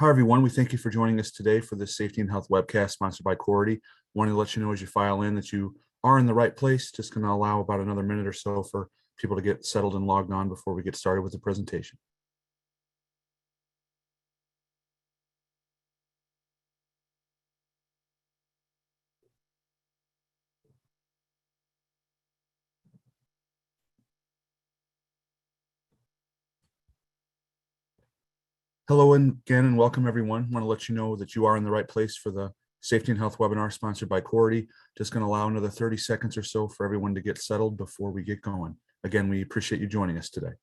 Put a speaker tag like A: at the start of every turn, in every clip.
A: Hi, everyone. We thank you for joining us today for this Safety and Health webcast sponsored by Cority. Wanting to let you know as you file in that you are in the right place. Just going to allow about another minute or so for people to get settled and logged on before we get started with the presentation. Hello again and welcome everyone. I want to let you know that you are in the right place for the Safety and Health webinar sponsored by Cority. Just going to allow another 30 seconds or so for everyone to get settled before we get going. Again, we appreciate you joining us today.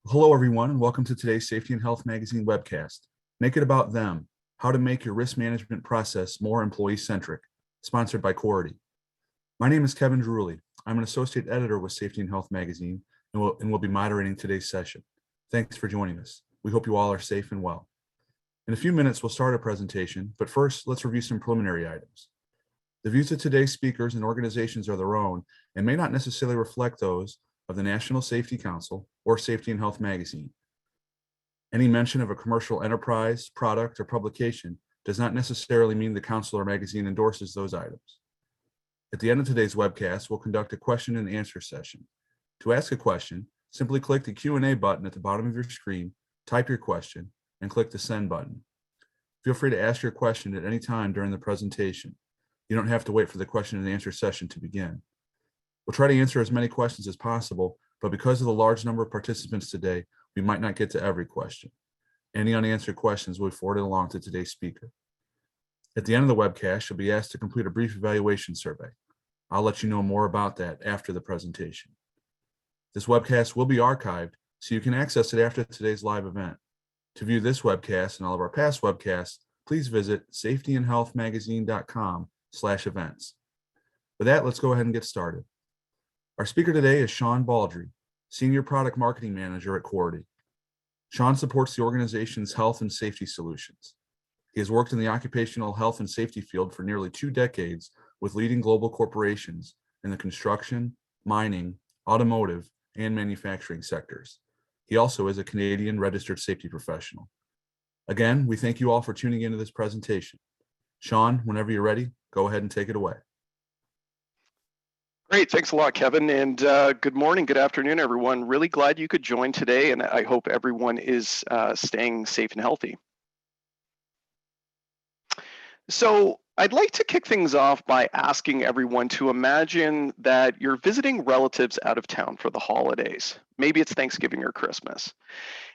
A: Hello everyone and welcome to today's Safety and Health Magazine webcast. Make it about them. How to make your risk management process more employee-centric, sponsored by Cority. My name is Kevin Drewley. I'm an associate editor with Safety and Health Magazine and will be moderating today's session. Thanks for joining us. We hope you all are safe and well. In a few minutes, we'll start a presentation, but first, let's review some preliminary items. The views of today's speakers and organizations are their own and may not necessarily reflect those of the National Safety Council or Safety and Health Magazine. Any mention of a commercial enterprise, product, or publication does not necessarily mean the council or magazine endorses those items. At the end of today's webcast, we'll conduct a question and answer session. To ask a question, simply click the Q&A button at the bottom of your screen, type your question, and click the send button. Feel free to ask your question at any time during the presentation. You don't have to wait for the question and answer session to begin. We'll try to answer as many questions as possible, but because of the large number of participants today, we might not get to every question. Any unanswered questions will be forwarded along to today's speaker. At the end of the webcast, you'll be asked to complete a brief evaluation survey. I'll let you know more about that after the presentation. This webcast will be archived, so you can access it after today's live event. To view this webcast and all of our past webcasts, please visit safetyandhealthmagazine.com/events. With that, let's go ahead and get started. Our speaker today is Sean Baldry, Senior Product Marketing Manager at Cority. Sean supports the organization's health and safety solutions. He has worked in the occupational health and safety field for nearly 2 decades with leading global corporations in the construction, mining, automotive, and manufacturing sectors. He also is a Canadian registered safety professional. Again, we thank you all for tuning into this presentation. Sean, whenever you're ready, go ahead and take it away.
B: Great, thanks a lot, Kevin, and good morning, good afternoon, everyone. Really glad you could join today, and I hope everyone is staying safe and healthy. So I'd like to kick things off by asking everyone to imagine that you're visiting relatives out of town for the holidays. Maybe it's Thanksgiving or Christmas.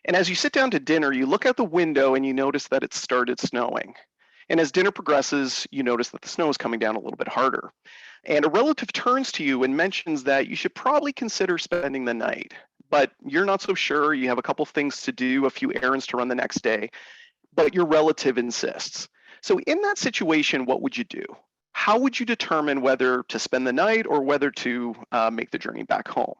B: And as you sit down to dinner, you look out the window and you notice that it started snowing. And as dinner progresses, you notice that the snow is coming down a little bit harder. And a relative turns to you and mentions that you should probably consider spending the night, but you're not so sure. You have a couple things to do, a few errands to run the next day, but your relative insists. So in that situation, what would you do? How would you determine whether to spend the night or whether to make the journey back home?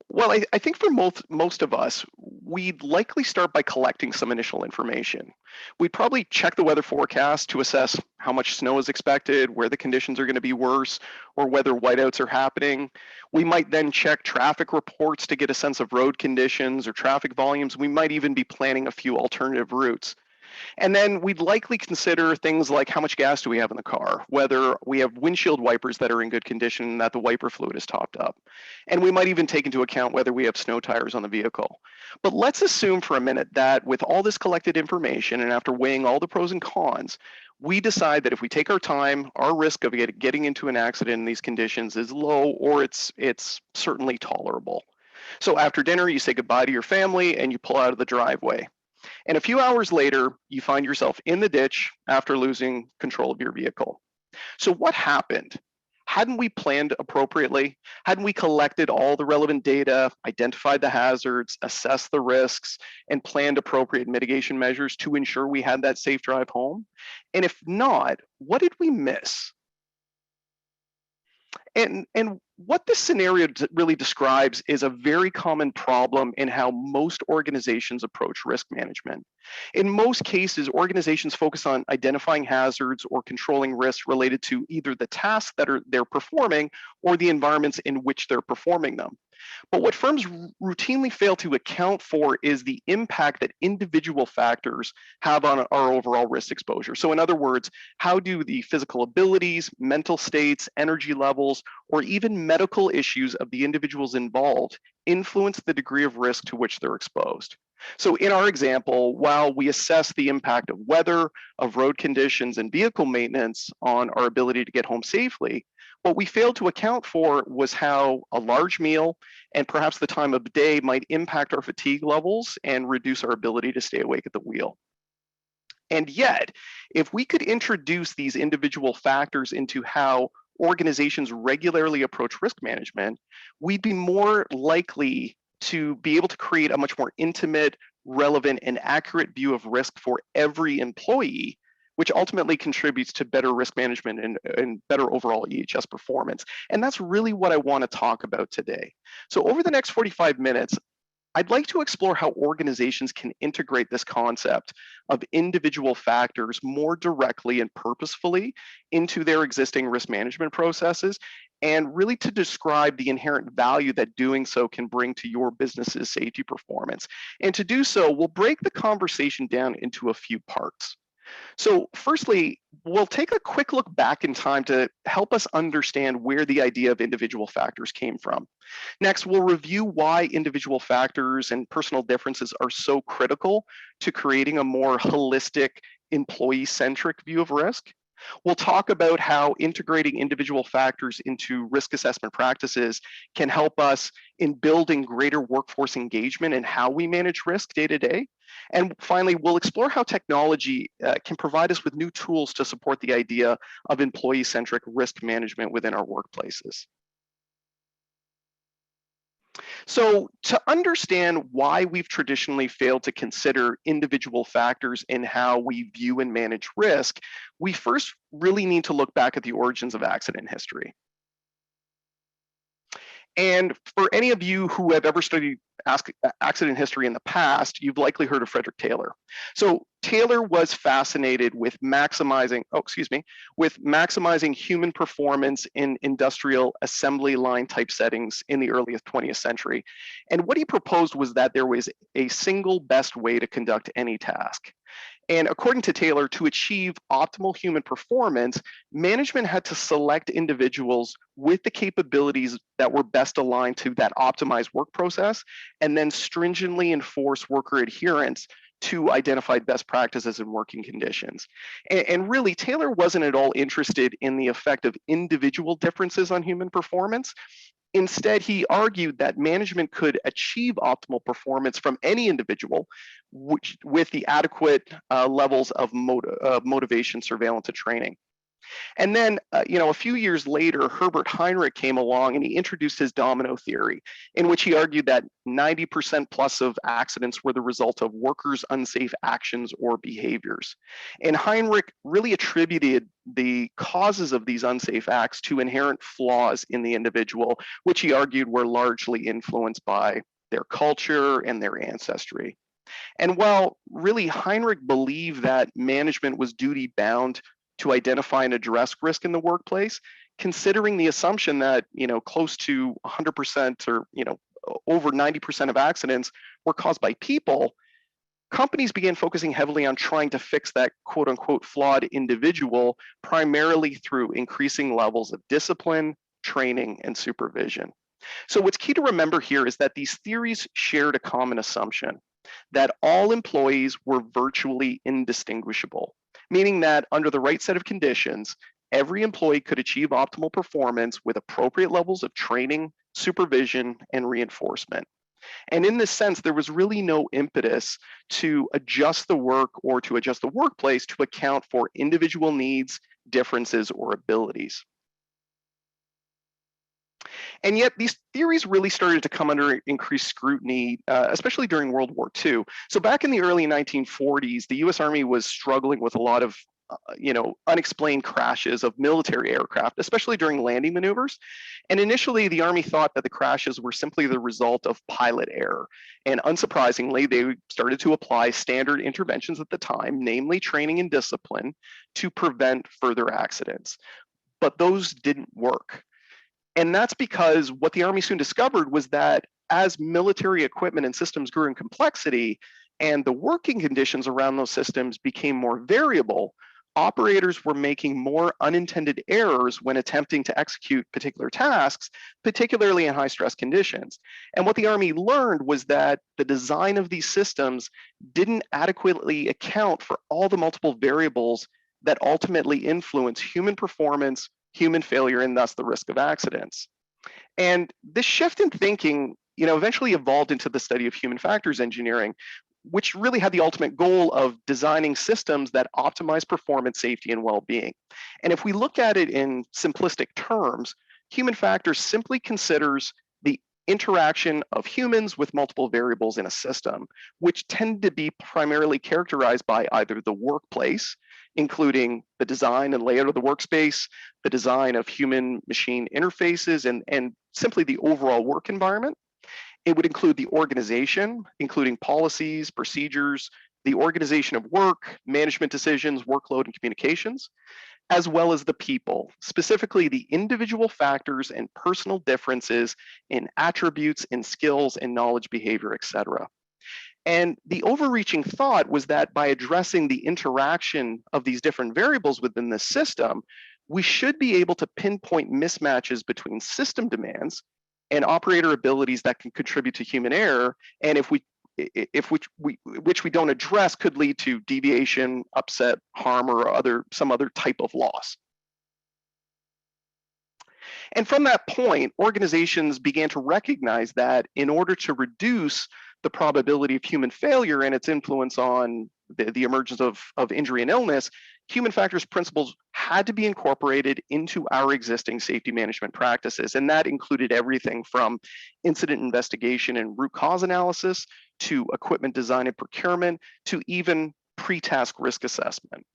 B: Well, I think for most of us, we'd likely start by collecting some initial information. We'd probably check the weather forecast to assess how much snow is expected, where the conditions are going to be worse, or whether whiteouts are happening. We might then check traffic reports to get a sense of road conditions or traffic volumes. We might even be planning a few alternative routes. And then we'd likely consider things like how much gas do we have in the car, whether we have windshield wipers that are in good condition and that the wiper fluid is topped up. And we might even take into account whether we have snow tires on the vehicle. But let's assume for a minute that with all this collected information and after weighing all the pros and cons, we decide that if we take our time, our risk of getting into an accident in these conditions is low, or it's certainly tolerable. So after dinner, you say goodbye to your family and you pull out of the driveway. And a few hours later, you find yourself in the ditch after losing control of your vehicle. So what happened? Hadn't we planned appropriately? Hadn't we collected all the relevant data, identified the hazards, assessed the risks, and planned appropriate mitigation measures to ensure we had that safe drive home? And if not, what did we miss? And what this scenario really describes is a very common problem in how most organizations approach risk management. In most cases, organizations focus on identifying hazards or controlling risks related to either the tasks that they're performing or the environments in which they're performing them. But what firms routinely fail to account for is the impact that individual factors have on our overall risk exposure. So in other words, how do the physical abilities, mental states, energy levels, or even medical issues of the individuals involved influence the degree of risk to which they're exposed? So in our example, while we assess the impact of weather, of road conditions, and vehicle maintenance on our ability to get home safely, what we failed to account for was how a large meal and perhaps the time of day might impact our fatigue levels and reduce our ability to stay awake at the wheel. And yet, if we could introduce these individual factors into how organizations regularly approach risk management, we'd be more likely to be able to create a much more intimate, relevant, and accurate view of risk for every employee, which ultimately contributes to better risk management and better overall EHS performance. And that's really what I want to talk about today. So over the next 45 minutes, I'd like to explore how organizations can integrate this concept of individual factors more directly and purposefully into their existing risk management processes, and really to describe the inherent value that doing so can bring to your business's safety performance. And to do so, we'll break the conversation down into a few parts. So firstly, we'll take a quick look back in time to help us understand where the idea of individual factors came from. Next, we'll review why individual factors and personal differences are so critical to creating a more holistic, employee-centric view of risk. We'll talk about how integrating individual factors into risk assessment practices can help us in building greater workforce engagement and how we manage risk day to day. And finally, we'll explore how technology can provide us with new tools to support the idea of employee-centric risk management within our workplaces. So to understand why we've traditionally failed to consider individual factors in how we view and manage risk, we first really need to look back at the origins of accident history. And for any of you who have ever studied accident history in the past, you've likely heard of Frederick Taylor. So Taylor was fascinated with maximizing human performance in industrial assembly line type settings in the early 20th century. And what he proposed was that there was a single best way to conduct any task. And according to Taylor, to achieve optimal human performance, management had to select individuals with the capabilities that were best aligned to that optimized work process, and then stringently enforce worker adherence to identified best practices and working conditions. And really, Taylor wasn't at all interested in the effect of individual differences on human performance. Instead, he argued that management could achieve optimal performance from any individual with the adequate levels of motivation, surveillance, and training. And then, a few years later, Herbert Heinrich came along and he introduced his domino theory, in which he argued that 90% plus of accidents were the result of workers' unsafe actions or behaviors. And Heinrich really attributed the causes of these unsafe acts to inherent flaws in the individual, which he argued were largely influenced by their culture and their ancestry. And while really Heinrich believed that management was duty bound to identify and address risk in the workplace, considering the assumption that close to 100% or over 90% of accidents were caused by people, companies began focusing heavily on trying to fix that quote unquote flawed individual, primarily through increasing levels of discipline, training, and supervision. So what's key to remember here is that these theories shared a common assumption that all employees were virtually indistinguishable, meaning that under the right set of conditions, every employee could achieve optimal performance with appropriate levels of training, supervision, and reinforcement. And in this sense, there was really no impetus to adjust the work or to adjust the workplace to account for individual needs, differences, or abilities. And yet these theories really started to come under increased scrutiny, especially during World War II. So back in the early 1940s, the US Army was struggling with a lot of unexplained crashes of military aircraft, especially during landing maneuvers. And initially, the Army thought that the crashes were simply the result of pilot error. And unsurprisingly, they started to apply standard interventions at the time, namely training and discipline, to prevent further accidents. But those didn't work. And that's because what the Army soon discovered was that as military equipment and systems grew in complexity and the working conditions around those systems became more variable, operators were making more unintended errors when attempting to execute particular tasks, particularly in high stress conditions. And what the Army learned was that the design of these systems didn't adequately account for all the multiple variables that ultimately influence human performance, human failure, and thus the risk of accidents. And this shift in thinking, eventually evolved into the study of human factors engineering, which really had the ultimate goal of designing systems that optimize performance, safety, and well-being. And if we look at it in simplistic terms, human factors simply considers the interaction of humans with multiple variables in a system, which tend to be primarily characterized by either the workplace, including the design and layout of the workspace, the design of human-machine interfaces, and simply the overall work environment. It would include the organization, including policies, procedures, the organization of work, management decisions, workload, and communications, as well as the people, specifically the individual factors and personal differences in attributes, in skills, in knowledge, behavior, etc. And the overreaching thought was that by addressing the interaction of these different variables within the system, we should be able to pinpoint mismatches between system demands and operator abilities that can contribute to human error, and which we don't address could lead to deviation, upset, harm, or some other type of loss. And from that point, organizations began to recognize that in order to reduce the probability of human failure and its influence on the emergence of injury and illness, human factors principles had to be incorporated into our existing safety management practices. And that included everything from incident investigation and root cause analysis to equipment design and procurement to even pre-task risk assessment.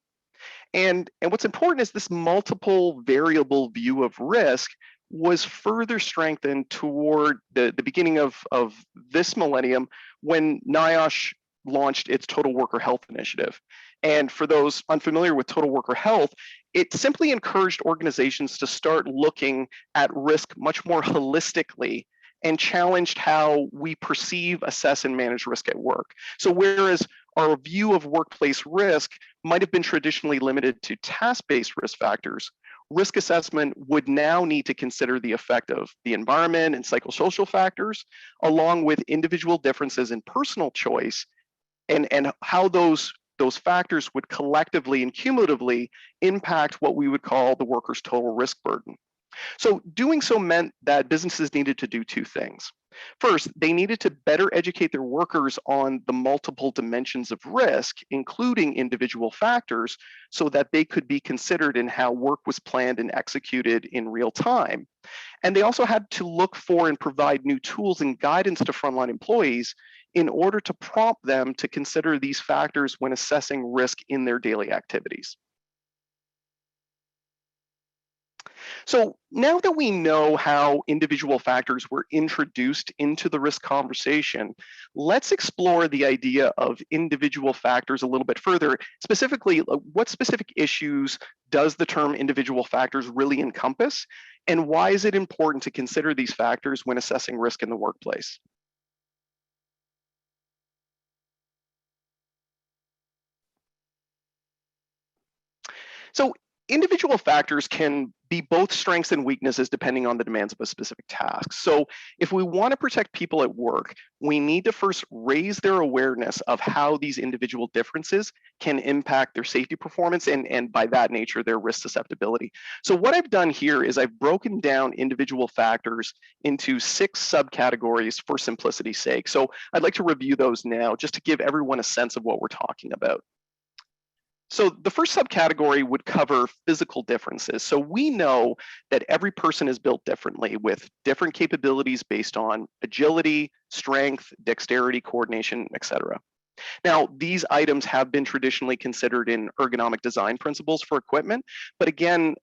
B: And what's important is this multiple variable view of risk was further strengthened toward the beginning of this millennium when NIOSH launched its Total Worker Health initiative. And for those unfamiliar with Total Worker Health, it simply encouraged organizations to start looking at risk much more holistically and challenged how we perceive, assess, and manage risk at work. So whereas our view of workplace risk might have been traditionally limited to task-based risk factors, risk assessment would now need to consider the effect of the environment and psychosocial factors, along with individual differences in personal choice and how those factors would collectively and cumulatively impact what we would call the worker's total risk burden. So doing so meant that businesses needed to do two things. First, they needed to better educate their workers on the multiple dimensions of risk, including individual factors, so that they could be considered in how work was planned and executed in real time. And they also had to look for and provide new tools and guidance to frontline employees in order to prompt them to consider these factors when assessing risk in their daily activities. So now that we know how individual factors were introduced into the risk conversation, let's explore the idea of individual factors a little bit further. Specifically, what specific issues does the term individual factors really encompass? And why is it important to consider these factors when assessing risk in the workplace? So individual factors can be both strengths and weaknesses depending on the demands of a specific task. So if we want to protect people at work, we need to first raise their awareness of how these individual differences can impact their safety performance and by that nature, their risk susceptibility. So what I've done here is I've broken down individual factors into 6 subcategories for simplicity's sake. So I'd like to review those now just to give everyone a sense of what we're talking about. So the first subcategory would cover physical differences. So we know that every person is built differently with different capabilities based on agility, strength, dexterity, coordination, etc. Now, these items have been traditionally considered in ergonomic design principles for equipment, but again,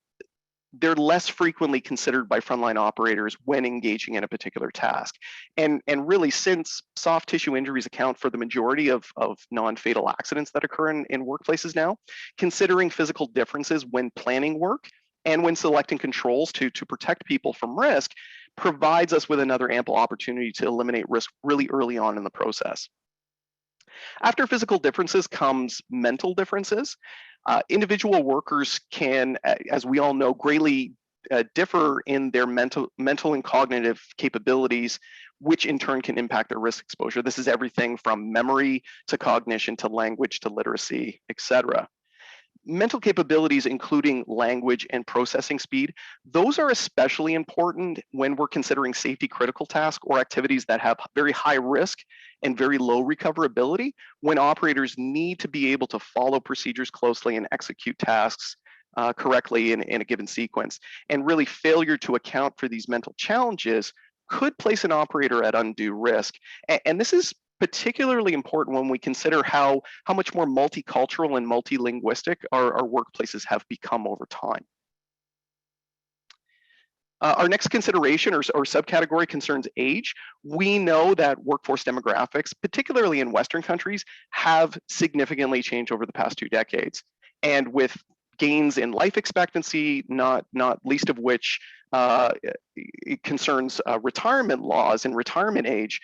B: they're less frequently considered by frontline operators when engaging in a particular task. And really, since soft tissue injuries account for the majority of non-fatal accidents that occur in workplaces now, considering physical differences when planning work and when selecting controls to protect people from risk provides us with another ample opportunity to eliminate risk really early on in the process. After physical differences comes mental differences. Individual workers can, as we all know, greatly differ in their mental and cognitive capabilities, which in turn can impact their risk exposure. This is everything from memory to cognition to language to literacy, etc. Mental capabilities, including language and processing speed, those are especially important when we're considering safety critical tasks or activities that have very high risk and very low recoverability, when operators need to be able to follow procedures closely and execute tasks correctly in a given sequence. And really, failure to account for these mental challenges could place an operator at undue risk. And this is particularly important when we consider how much more multicultural and multilinguistic our workplaces have become over time. Our next consideration or subcategory concerns age. We know that workforce demographics, particularly in Western countries, have significantly changed over the past 2 decades. And with gains in life expectancy, not least of which it concerns retirement laws and retirement age,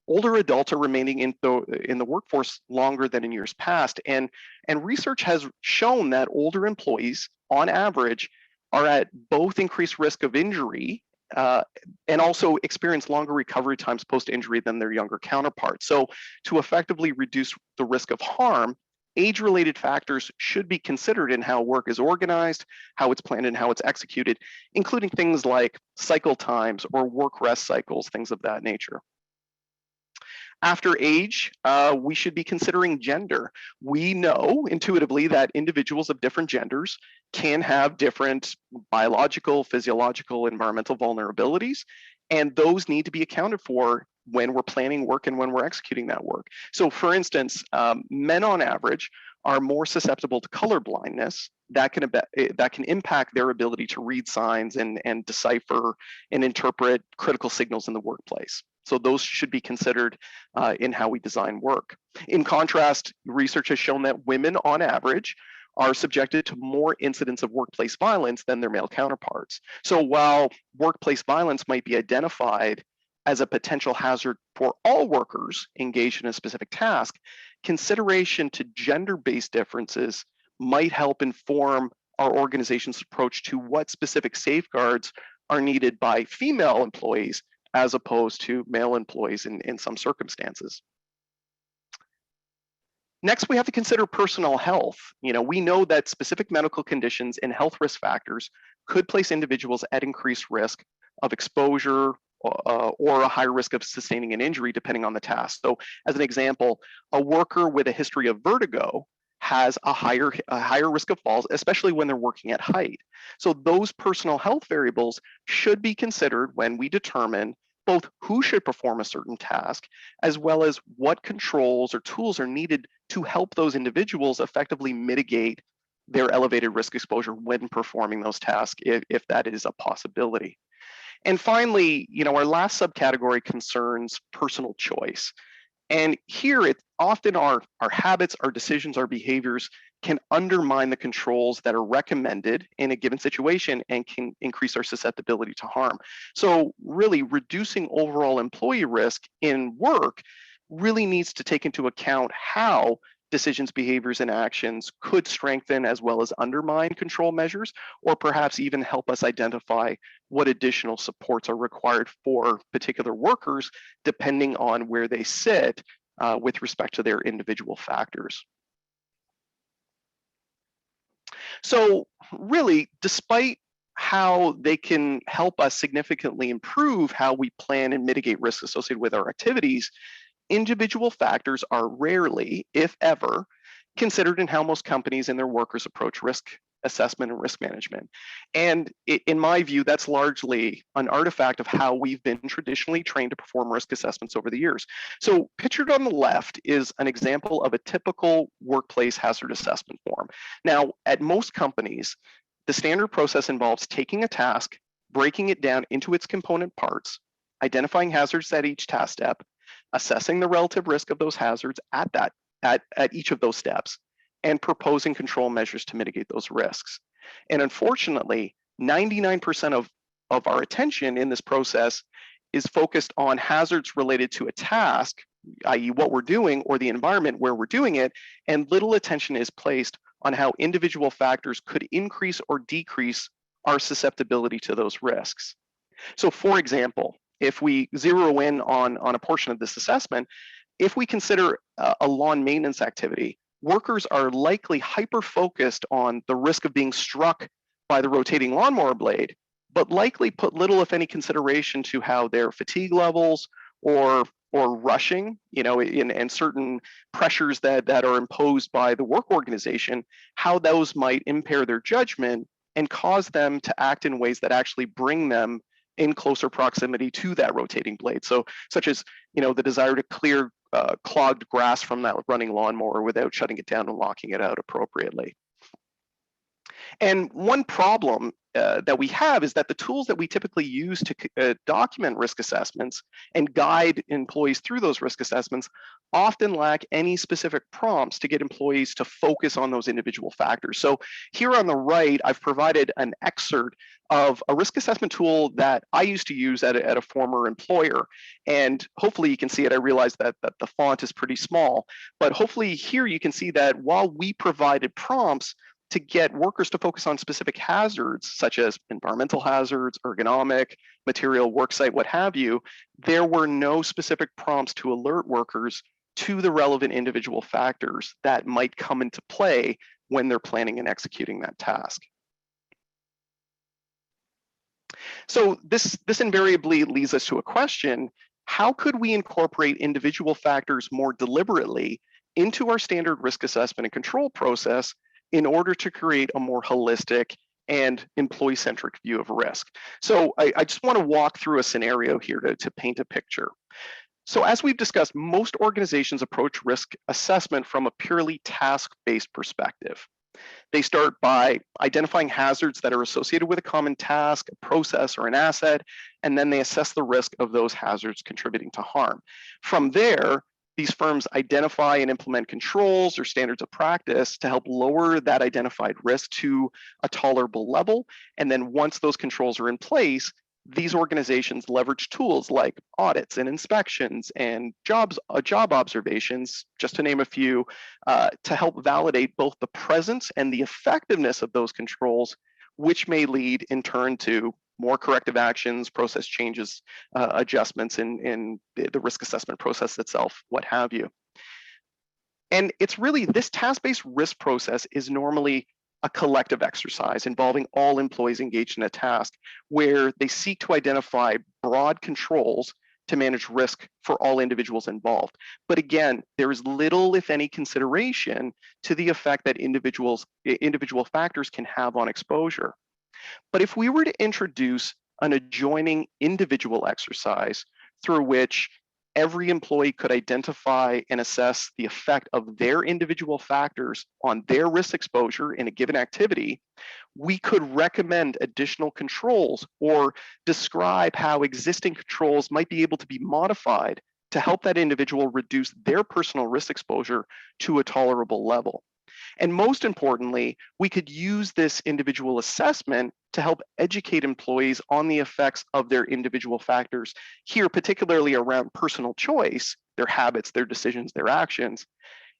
B: older adults are remaining in the workforce longer than in years past, and research has shown that older employees, on average, are at both increased risk of injury and also experience longer recovery times post-injury than their younger counterparts. So, to effectively reduce the risk of harm, age-related factors should be considered in how work is organized, how it's planned, and how it's executed, including things like cycle times or work rest cycles, things of that nature. After age, we should be considering gender. We know intuitively that individuals of different genders can have different biological, physiological, environmental vulnerabilities, and those need to be accounted for when we're planning work and when we're executing that work. So for instance, men on average are more susceptible to color blindness that can impact their ability to read signs and decipher and interpret critical signals in the workplace. So those should be considered in how we design work. In contrast, research has shown that women on average are subjected to more incidents of workplace violence than their male counterparts. So while workplace violence might be identified as a potential hazard for all workers engaged in a specific task, consideration to gender-based differences might help inform our organization's approach to what specific safeguards are needed by female employees as opposed to male employees in some circumstances. Next, we have to consider personal health. We know that specific medical conditions and health risk factors could place individuals at increased risk of exposure or a higher risk of sustaining an injury depending on the task. So as an example, a worker with a history of vertigo has a higher risk of falls, especially when they're working at height. So those personal health variables should be considered when we determine both who should perform a certain task, as well as what controls or tools are needed to help those individuals effectively mitigate their elevated risk exposure when performing those tasks, if that is a possibility. And finally, our last subcategory concerns personal choice. And here, it often our habits, our decisions, our behaviors can undermine the controls that are recommended in a given situation and can increase our susceptibility to harm. So really, reducing overall employee risk in work really needs to take into account how decisions, behaviors, and actions could strengthen as well as undermine control measures, or perhaps even help us identify what additional supports are required for particular workers, depending on where they sit with respect to their individual factors. So really, despite how they can help us significantly improve how we plan and mitigate risks associated with our activities, individual factors are rarely, if ever, considered in how most companies and their workers approach risk assessment and risk management. And in my view, that's largely an artifact of how we've been traditionally trained to perform risk assessments over the years. So pictured on the left is an example of a typical workplace hazard assessment form. Now, at most companies, the standard process involves taking a task, breaking it down into its component parts, identifying hazards at each task step, assessing the relative risk of those hazards at each of those steps, and proposing control measures to mitigate those risks. And unfortunately, 99% of our attention in this process is focused on hazards related to a task, i.e. what we're doing, or the environment where we're doing it, and little attention is placed on how individual factors could increase or decrease our susceptibility to those risks. So for example, if we zero in on a portion of this assessment, if we consider a lawn maintenance activity, workers are likely hyper-focused on the risk of being struck by the rotating lawnmower blade, but likely put little, if any, consideration to how their fatigue levels or rushing, and certain pressures that are imposed by the work organization, how those might impair their judgment and cause them to act in ways that actually bring them in closer proximity to that rotating blade. So, such as, the desire to clear clogged grass from that running lawnmower without shutting it down and locking it out appropriately. And one problem that we have is that the tools that we typically use to document risk assessments and guide employees through those risk assessments often lack any specific prompts to get employees to focus on those individual factors. So here on the right, I've provided an excerpt of a risk assessment tool that I used to use at a former employer. And hopefully you can see it. I realize that the font is pretty small, but hopefully here you can see that while we provided prompts to get workers to focus on specific hazards, such as environmental hazards, ergonomic, material, worksite, what have you, there were no specific prompts to alert workers to the relevant individual factors that might come into play when they're planning and executing that task. So this invariably leads us to a question: how could we incorporate individual factors more deliberately into our standard risk assessment and control process in order to create a more holistic and employee-centric view of risk? So I just want to walk through a scenario here to paint a picture. So as we've discussed, most organizations approach risk assessment from a purely task-based perspective. They start by identifying hazards that are associated with a common task, a process, or an asset, and then they assess the risk of those hazards contributing to harm. From there, these firms identify and implement controls or standards of practice to help lower that identified risk to a tolerable level. And then once those controls are in place, these organizations leverage tools like audits and inspections and job observations, just to name a few, to help validate both the presence and the effectiveness of those controls, which may lead in turn to more corrective actions, process changes, adjustments in the risk assessment process itself, what have you. And it's really, this task-based risk process is normally a collective exercise involving all employees engaged in a task, where they seek to identify broad controls to manage risk for all individuals involved. But again, there is little, if any, consideration to the effect that individual factors can have on exposure. But if we were to introduce an adjoining individual exercise through which every employee could identify and assess the effect of their individual factors on their risk exposure in a given activity, we could recommend additional controls or describe how existing controls might be able to be modified to help that individual reduce their personal risk exposure to a tolerable level. And most importantly, we could use this individual assessment to help educate employees on the effects of their individual factors, here particularly around personal choice, their habits, their decisions, their actions,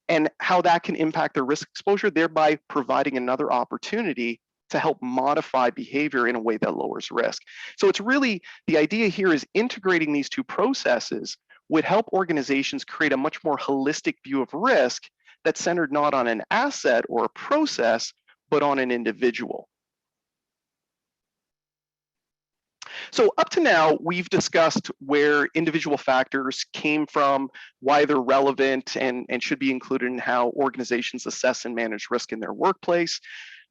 B: and how that can impact their risk exposure, thereby providing another opportunity to help modify behavior in a way that lowers risk. So it's really, the idea here is integrating these two processes would help organizations create a much more holistic view of risk that's centered not on an asset or a process, but on an individual. So up to now, we've discussed where individual factors came from, why they're relevant and should be included in how organizations assess and manage risk in their workplace.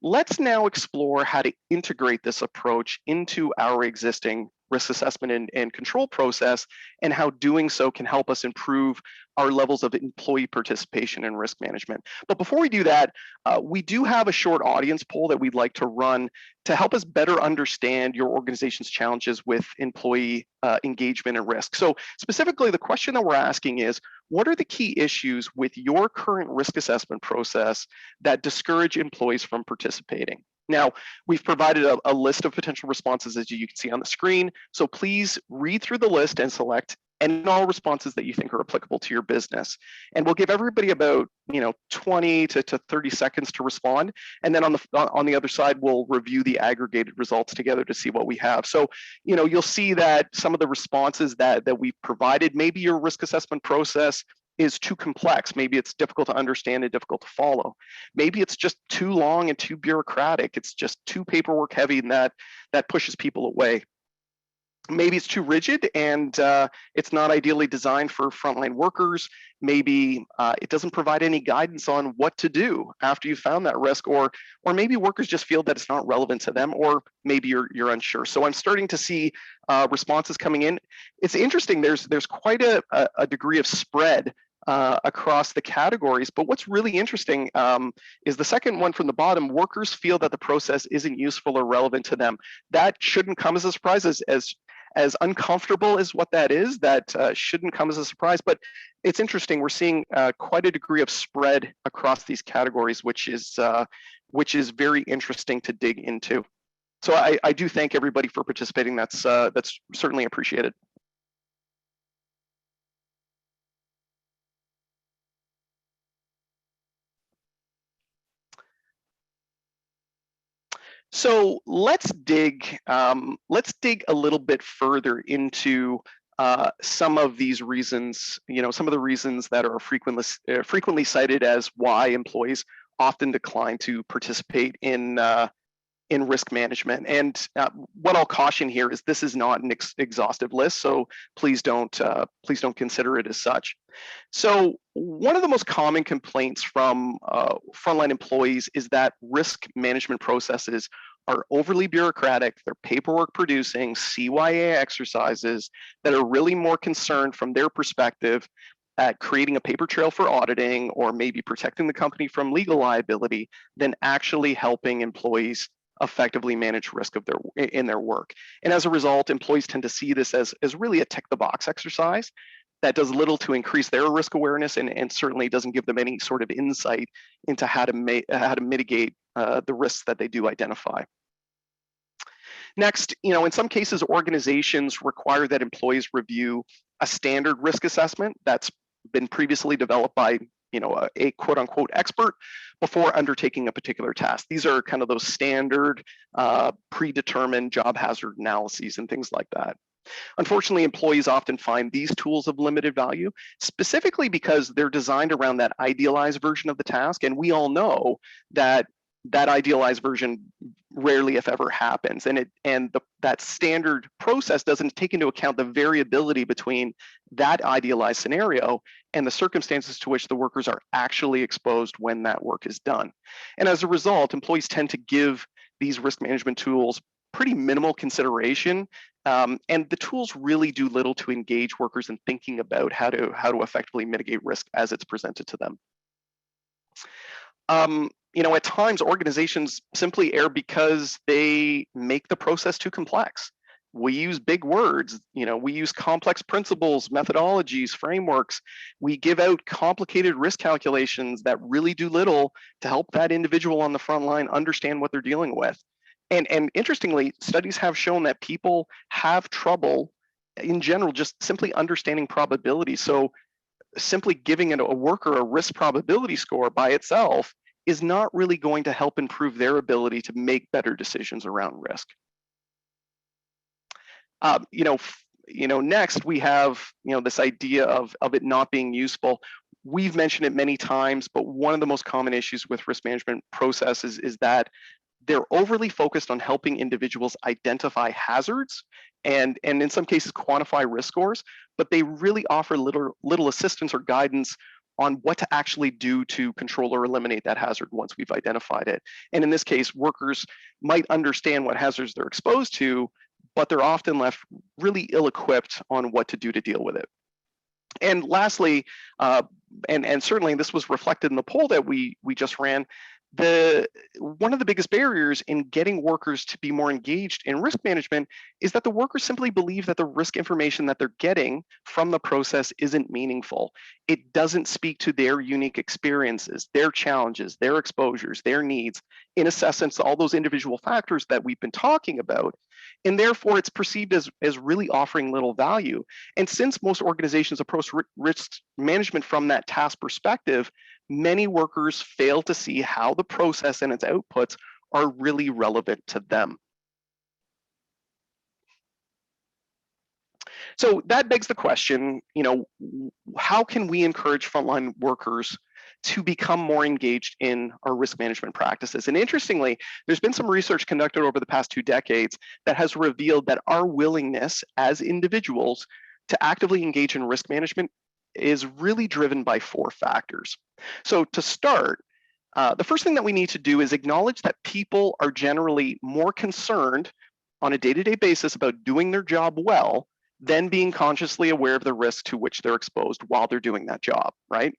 B: Let's now explore how to integrate this approach into our existing risk assessment and control process, and how doing so can help us improve our levels of employee participation in risk management. But before we do that, we do have a short audience poll that we'd like to run to help us better understand your organization's challenges with employee engagement and risk. So specifically, the question that we're asking is, what are the key issues with your current risk assessment process that discourage employees from participating? Now, we've provided a list of potential responses, as you can see on the screen. So please read through the list and select any and all responses that you think are applicable to your business. And we'll give everybody about 20 to 30 seconds to respond. And then on the other side, we'll review the aggregated results together to see what we have. So you'll see that some of the responses that we've provided, maybe your risk assessment process is too complex. Maybe it's difficult to understand and difficult to follow. Maybe it's just too long and too bureaucratic. It's just too paperwork heavy, and that pushes people away. Maybe it's too rigid and it's not ideally designed for frontline workers. Maybe it doesn't provide any guidance on what to do after you found that risk, or maybe workers just feel that it's not relevant to them, or maybe you're unsure. So I'm starting to see responses coming in. It's interesting. There's quite a degree of spread across the categories. But what's really interesting is the second one from the bottom. Workers feel that the process isn't useful or relevant to them. That shouldn't come as a surprise, as uncomfortable as what that is. That shouldn't come as a surprise. But it's interesting. We're seeing quite a degree of spread across these categories, which is very interesting to dig into. So I do thank everybody for participating. That's certainly appreciated. So let's dig a little bit further into some of these reasons. Some of the reasons that are frequently cited as why employees often decline to participate in risk management. And what I'll caution here is this is not an exhaustive list, so please don't consider it as such. So one of the most common complaints from frontline employees is that risk management processes are overly bureaucratic. They're paperwork producing CYA exercises that are really more concerned from their perspective at creating a paper trail for auditing, or maybe protecting the company from legal liability, than actually helping employees effectively manage risk in their work. And as a result, employees tend to see this as really a tick the box exercise that does little to increase their risk awareness, and certainly doesn't give them any sort of insight into how to mitigate the risks that they do identify. Next, in some cases, organizations require that employees review a standard risk assessment that's been previously developed by a quote unquote expert before undertaking a particular task. These are kind of those standard predetermined job hazard analyses and things like that. Unfortunately, employees often find these tools of limited value, specifically because they're designed around that idealized version of the task. And we all know that idealized version rarely, if ever, happens. That standard process doesn't take into account the variability between that idealized scenario and the circumstances to which the workers are actually exposed when that work is done. And as a result, employees tend to give these risk management tools pretty minimal consideration, and the tools really do little to engage workers in thinking about how to effectively mitigate risk as it's presented to them. At times, organizations simply err because they make the process too complex. We use big words, we use complex principles, methodologies, frameworks. We give out complicated risk calculations that really do little to help that individual on the front line understand what they're dealing with. And interestingly, studies have shown that people have trouble in general just simply understanding probability. So simply giving a worker a risk probability score by itself is not really going to help improve their ability to make better decisions around risk. Next we have this idea of it not being useful. We've mentioned it many times, but one of the most common issues with risk management processes is that they're overly focused on helping individuals identify hazards and in some cases quantify risk scores, but they really offer little assistance or guidance on what to actually do to control or eliminate that hazard once we've identified it. And in this case, workers might understand what hazards they're exposed to, but they're often left really ill-equipped on what to do to deal with it. And lastly, and certainly this was reflected in the poll that we just ran, one of the biggest barriers in getting workers to be more engaged in risk management is that the workers simply believe that the risk information that they're getting from the process isn't meaningful. It doesn't speak to their unique experiences, their challenges, their exposures, their needs in assessments, all those individual factors that we've been talking about. And therefore, it's perceived as really offering little value. And since most organizations approach risk management from that task perspective, many workers fail to see how the process and its outputs are really relevant to them. So that begs the question, how can we encourage frontline workers to become more engaged in our risk management practices? And interestingly, there's been some research conducted over the past 2 decades that has revealed that our willingness as individuals to actively engage in risk management is really driven by 4 factors. So to start, the first thing that we need to do is acknowledge that people are generally more concerned on a day-to-day basis about doing their job well than being consciously aware of the risk to which they're exposed while they're doing that job, right?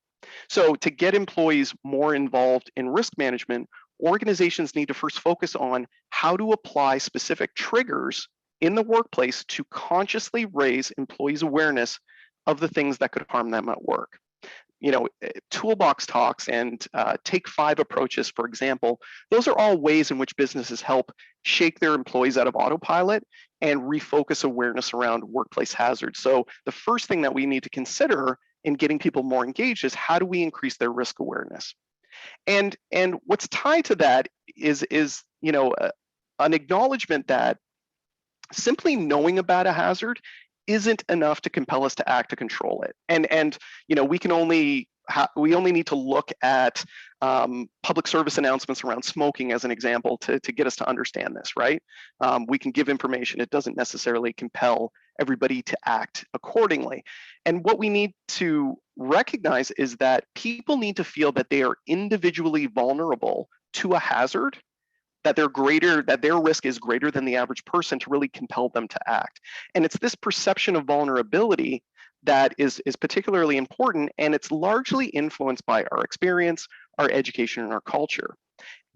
B: So to get employees more involved in risk management, organizations need to first focus on how to apply specific triggers in the workplace to consciously raise employees' awareness of the things that could harm them at work. Toolbox talks and Take 5 approaches, for example, those are all ways in which businesses help shake their employees out of autopilot and refocus awareness around workplace hazards. So the first thing that we need to consider in getting people more engaged is how do we increase their risk awareness? And what's tied to that is an acknowledgement that simply knowing about a hazard isn't enough to compel us to act to control it. And we only need to look at public service announcements around smoking as an example to get us to understand this, right? We can give information. It doesn't necessarily compel everybody to act accordingly. And what we need to recognize is that people need to feel that they are individually vulnerable to a hazard, that their risk is greater than the average person to really compel them to act. And it's this perception of vulnerability that is particularly important, and it's largely influenced by our experience, our education, and our culture.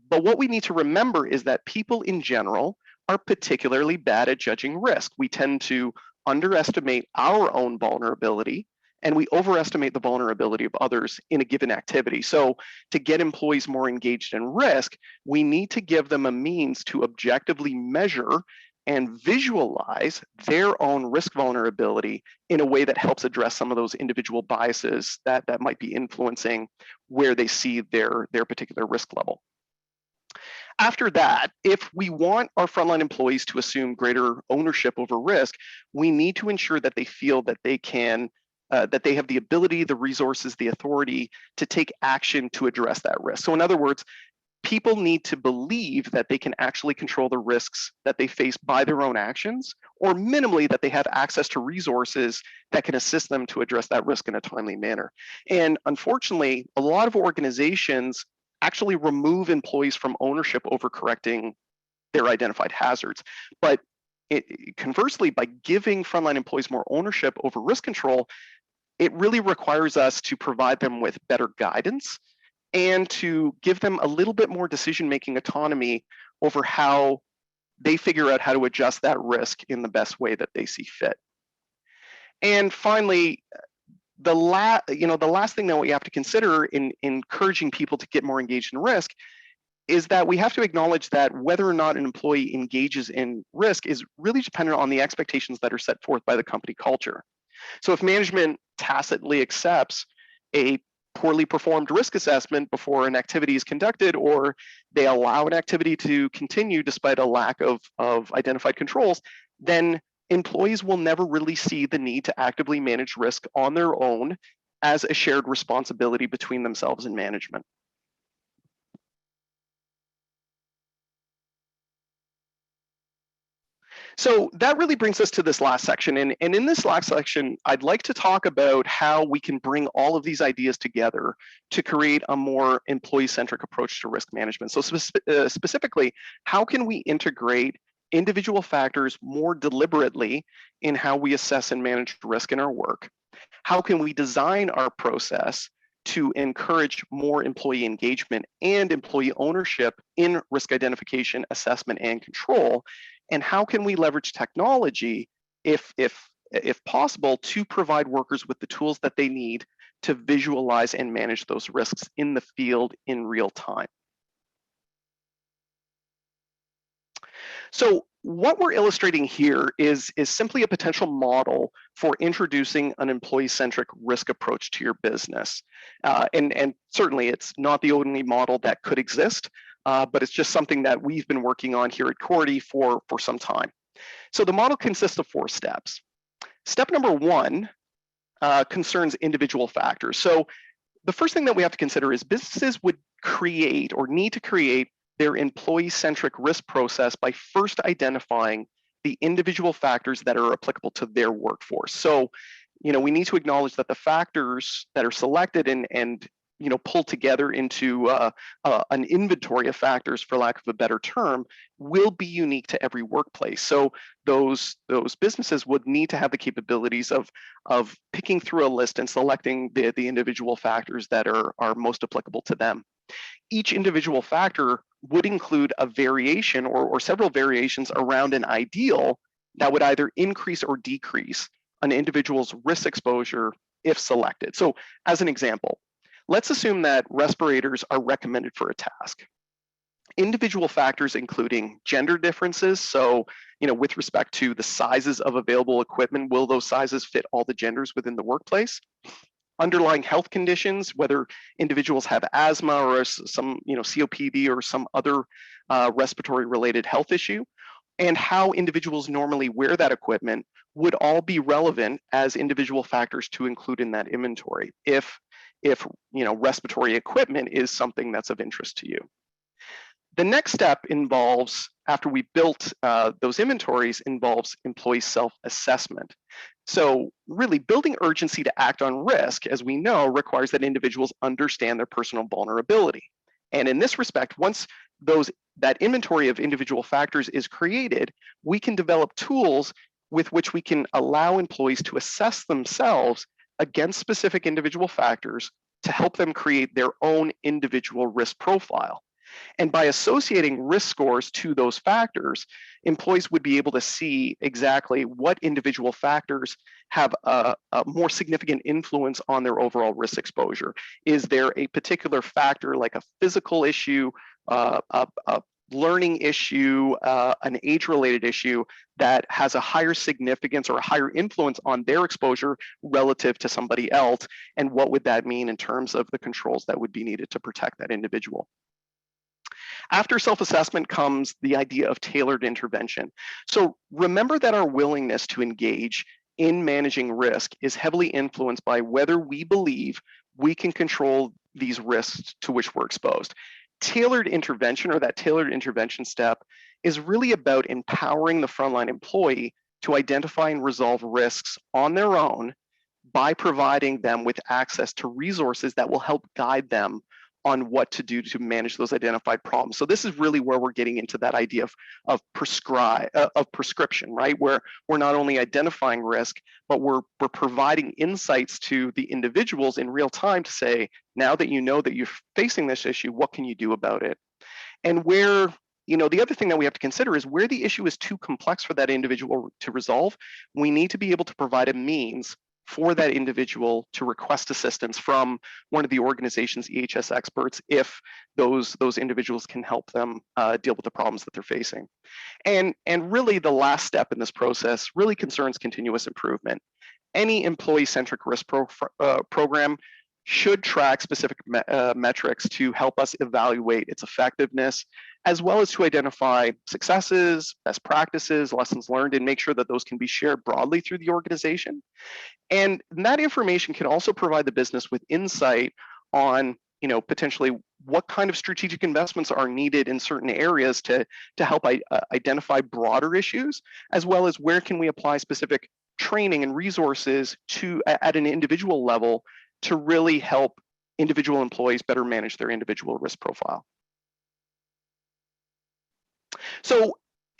B: But what we need to remember is that people in general are particularly bad at judging risk. We tend to underestimate our own vulnerability, and we overestimate the vulnerability of others in a given activity. So to get employees more engaged in risk, we need to give them a means to objectively measure and visualize their own risk vulnerability in a way that helps address some of those individual biases that might be influencing where they see their particular risk level. After that, if we want our frontline employees to assume greater ownership over risk, we need to ensure that they feel that they can that they have the ability, the resources, the authority to take action to address that risk. So in other words, people need to believe that they can actually control the risks that they face by their own actions, or minimally that they have access to resources that can assist them to address that risk in a timely manner. And unfortunately, a lot of organizations actually remove employees from ownership over correcting their identified hazards. But conversely, by giving frontline employees more ownership over risk control, it really requires us to provide them with better guidance and to give them a little bit more decision-making autonomy over how they figure out how to adjust that risk in the best way that they see fit. And finally, the last thing that we have to consider in encouraging people to get more engaged in risk is that we have to acknowledge that whether or not an employee engages in risk is really dependent on the expectations that are set forth by the company culture. So if management tacitly accepts a poorly performed risk assessment before an activity is conducted, or they allow an activity to continue despite a lack of identified controls, then employees will never really see the need to actively manage risk on their own as a shared responsibility between themselves and management. So that really brings us to this last section. And in this last section, I'd like to talk about how we can bring all of these ideas together to create a more employee-centric approach to risk management. So specifically, how can we integrate individual factors more deliberately in how we assess and manage risk in our work? How can we design our process to encourage more employee engagement and employee ownership in risk identification, assessment, and control? And how can we leverage technology, if possible, to provide workers with the tools that they need to visualize and manage those risks in the field in real time? So what we're illustrating here is simply a potential model for introducing an employee-centric risk approach to your business. And certainly it's not the only model that could exist, but it's just something that we've been working on here at Cority for some time. So the model consists of 4 steps. Step number 1 concerns individual factors. So the first thing that we have to consider is businesses would create or need to create their employee-centric risk process by first identifying the individual factors that are applicable to their workforce. So, we need to acknowledge that the factors that are selected and pulled together into an inventory of factors, for lack of a better term, will be unique to every workplace. So those businesses would need to have the capabilities of picking through a list and selecting the individual factors that are most applicable to them. Each individual factor would include a variation or several variations around an ideal that would either increase or decrease an individual's risk exposure if selected. So as an example, let's assume that respirators are recommended for a task. Individual factors including gender differences, so with respect to the sizes of available equipment, will those sizes fit all the genders within the workplace? Underlying health conditions, whether individuals have asthma or some COPD or some other respiratory related health issue, and how individuals normally wear that equipment would all be relevant as individual factors to include in that inventory if respiratory equipment is something that's of interest to you. The next step involves, after we built those inventories, involves employee self-assessment. So really building urgency to act on risk, as we know, requires that individuals understand their personal vulnerability. And in this respect, once that inventory of individual factors is created, we can develop tools with which we can allow employees to assess themselves against specific individual factors to help them create their own individual risk profile. And by associating risk scores to those factors, employees would be able to see exactly what individual factors have a more significant influence on their overall risk exposure. Is there a particular factor like a physical issue, a learning issue, an age-related issue that has a higher significance or a higher influence on their exposure relative to somebody else? And what would that mean in terms of the controls that would be needed to protect that individual? After self-assessment comes the idea of tailored intervention. So remember that our willingness to engage in managing risk is heavily influenced by whether we believe we can control these risks to which we're exposed. Tailored intervention, or that tailored intervention step, is really about empowering the frontline employee to identify and resolve risks on their own by providing them with access to resources that will help guide them on what to do to manage those identified problems. So this is really where we're getting into that idea of prescription, right? Where we're not only identifying risk, but we're providing insights to the individuals in real time to say, now that you know that you're facing this issue, what can you do about it? And where, the other thing that we have to consider is where the issue is too complex for that individual to resolve, we need to be able to provide a means for that individual to request assistance from one of the organization's EHS experts if those individuals can help them deal with the problems that they're facing. And really the last step in this process really concerns continuous improvement. Any employee-centric risk program should track specific metrics to help us evaluate its effectiveness, as well as to identify successes, best practices, lessons learned, and make sure that those can be shared broadly through the organization. And that information can also provide the business with insight on potentially what kind of strategic investments are needed in certain areas to help identify broader issues, as well as where can we apply specific training and resources at an individual level to really help individual employees better manage their individual risk profile. So,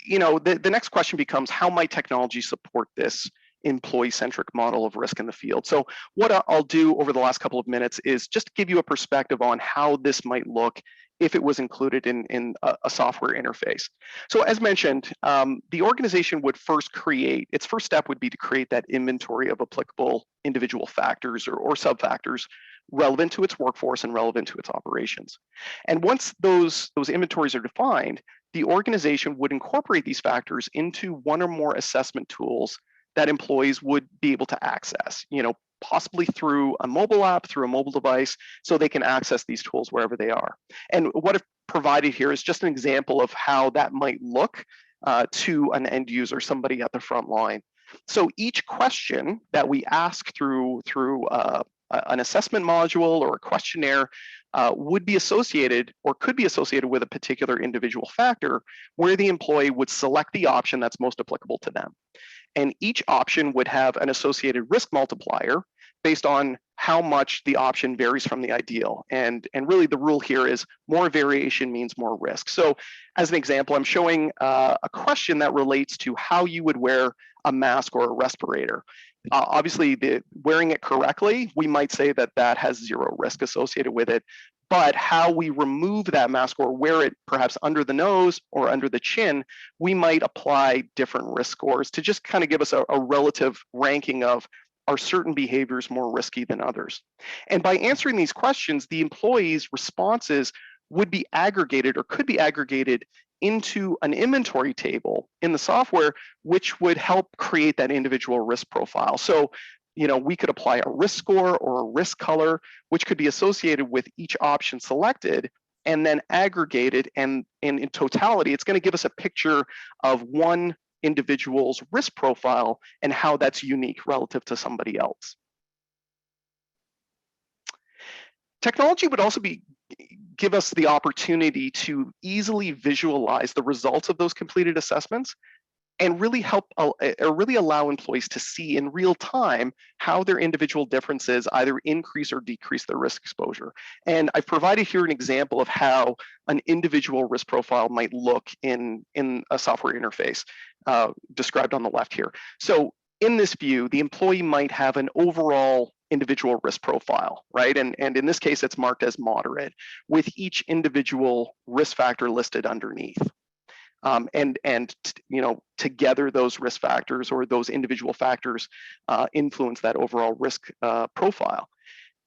B: the next question becomes, how might technology support this employee-centric model of risk in the field? So what I'll do over the last couple of minutes is just give you a perspective on how this might look if it was included in a software interface. So as mentioned, the organization would its first step would be to create that inventory of applicable individual factors or sub-factors relevant to its workforce and relevant to its operations. And once those inventories are defined, the organization would incorporate these factors into one or more assessment tools that employees would be able to access, possibly through a mobile app, through a mobile device, so they can access these tools wherever they are. And what I've provided here is just an example of how that might look to an end user, somebody at the front line. So each question that we ask through an assessment module or a questionnaire would be associated or could be associated with a particular individual factor where the employee would select the option that's most applicable to them. And each option would have an associated risk multiplier based on how much the option varies from the ideal. And really the rule here is more variation means more risk. So as an example, I'm showing a question that relates to how you would wear a mask or a respirator. Obviously, wearing it correctly, we might say that has zero risk associated with it. But how we remove that mask or wear it perhaps under the nose or under the chin, we might apply different risk scores to just kind of give us a relative ranking of, are certain behaviors more risky than others? And by answering these questions, the employees' responses would be aggregated or could be aggregated into an inventory table in the software, which would help create that individual risk profile. So, we could apply a risk score or a risk color, which could be associated with each option selected and then aggregated. And in totality, it's going to give us a picture of one individual's risk profile and how that's unique relative to somebody else. Technology would also give us the opportunity to easily visualize the results of those completed assessments and really allow employees to see in real time how their individual differences either increase or decrease their risk exposure. And I've provided here an example of how an individual risk profile might look in a software interface described on the left here. So in this view, the employee might have an overall individual risk profile, right? And in this case, it's marked as moderate, with each individual risk factor listed underneath. Together those risk factors or those individual factors influence that overall risk profile.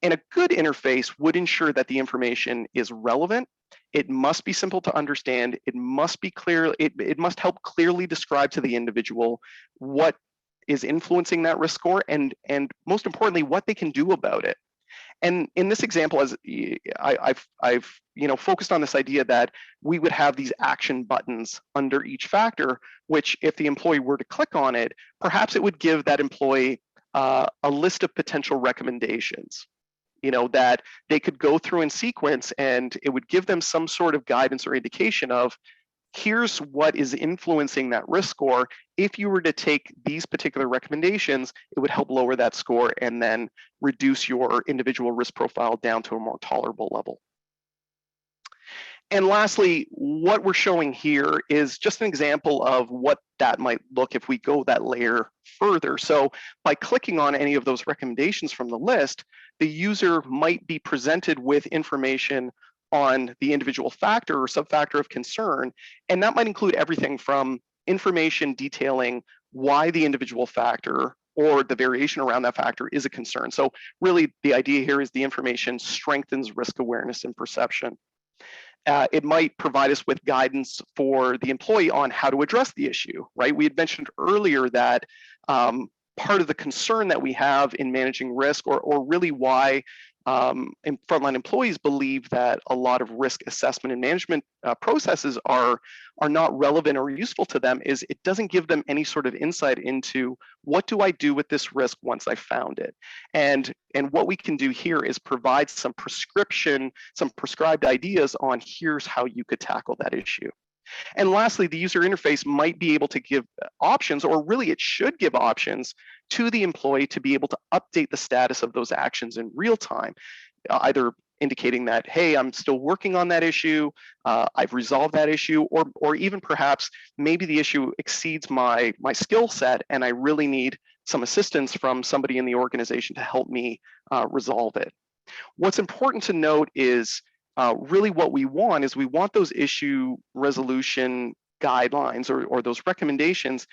B: And a good interface would ensure that the information is relevant. It must be simple to understand. It must be clear. It must help clearly describe to the individual what is influencing that risk score and most importantly, what they can do about it. And in this example, as I've focused on this idea that we would have these action buttons under each factor, which if the employee were to click on it, perhaps it would give that employee a list of potential recommendations, that they could go through in sequence, and it would give them some sort of guidance or indication of, here's what is influencing that risk score. If you were to take these particular recommendations, it would help lower that score and then reduce your individual risk profile down to a more tolerable level. And lastly, what we're showing here is just an example of what that might look if we go that layer further. So by clicking on any of those recommendations from the list, the user might be presented with information on the individual factor or subfactor of concern, and that might include everything from information detailing why the individual factor or the variation around that factor is a concern. So really the idea here is the information strengthens risk awareness and perception. It might provide us with guidance for the employee on how to address the issue, right? We had mentioned earlier that part of the concern that we have in managing risk, or really why and frontline employees believe that a lot of risk assessment and management processes are not relevant or useful to them is it doesn't give them any sort of insight into what do I do with this risk once I found it. And what we can do here is provide some prescribed ideas on here's how you could tackle that issue. And lastly, the user interface might be able to give options, or really it should give options to the employee to be able to update the status of those actions in real time, either indicating that, hey, I'm still working on that issue, I've resolved that issue, or even perhaps maybe the issue exceeds my skill set and I really need some assistance from somebody in the organization to help me resolve it. What's important to note is really what we want is we want those issue resolution guidelines or those recommendations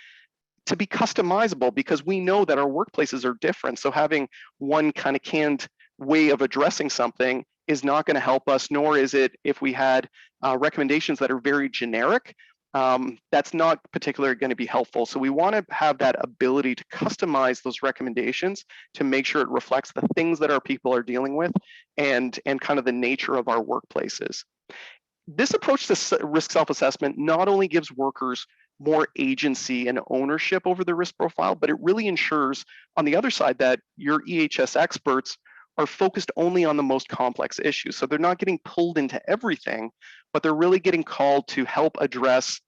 B: to be customizable, because we know that our workplaces are different. So having one kind of canned way of addressing something is not going to help us, nor is it if we had recommendations that are very generic. That's not particularly going to be helpful. So we want to have that ability to customize those recommendations to make sure it reflects the things that our people are dealing with and kind of the nature of our workplaces. This approach to risk self-assessment not only gives workers more agency and ownership over the risk profile, but it really ensures on the other side that your EHS experts are focused only on the most complex issues. So they're not getting pulled into everything, but they're really getting called to help address